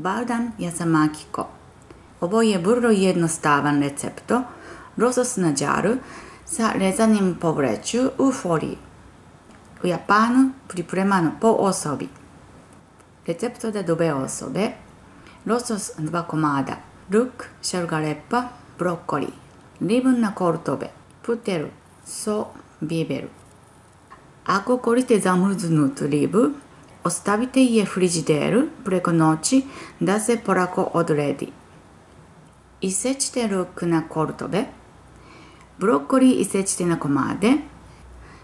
Baldam Yasamaki-ko. Oboje burro jedno stavan recepto, rosos na ĝaro sa rezanim povrečju u folii. U Japanu pripremano po osobi. Recepto da due osobe. Rosos 2 komada. Luk, šargarepa, broccoli. Ribna kortobe. Puteru, so, biberu. Ako koriste zamrznut ribu, ostavite je frižideru preko noći da se polako odredi. Isečite luk na kortobe. Brokoli isečite na komade.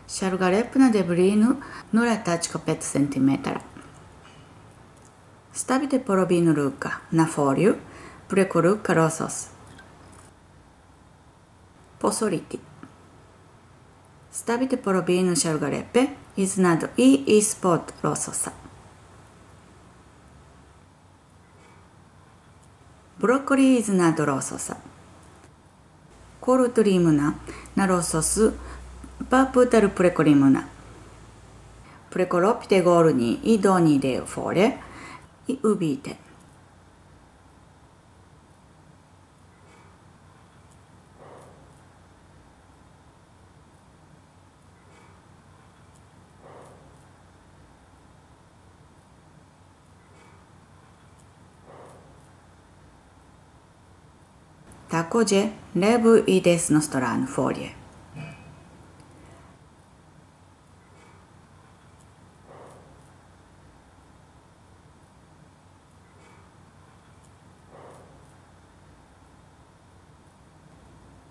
Šargarep na debelinu 0,5 cm. Stavite polovinu luka na foliju preko luka rosos. Posoliti. Stavite polovinu šargarepe iznad i ispod lososa. Brokoli iznad lososa. Koruto limuna na lososu pa putar preko limuna. Preklopite gornji i donji dio folije i ubijte. Također, levu i desnu stranu folije.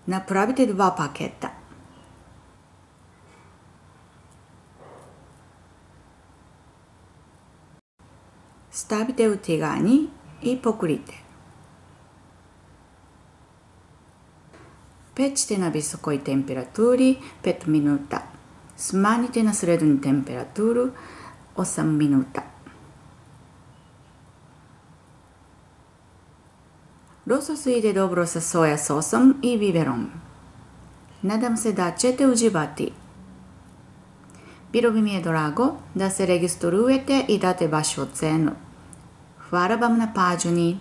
Napravite 2 paketa. Stavite u tiganji i pokrite. Pečite na visokoj temperaturi 5 minuta. Smanjite na srednju temperaturu 8 minuta. Losos ide dobro sa soja sosom i biberom. Nadam se da ćete uživati. Bilo bi mi je drago da se registrujete i date vašu ocenu. Hvala vam na pažnji.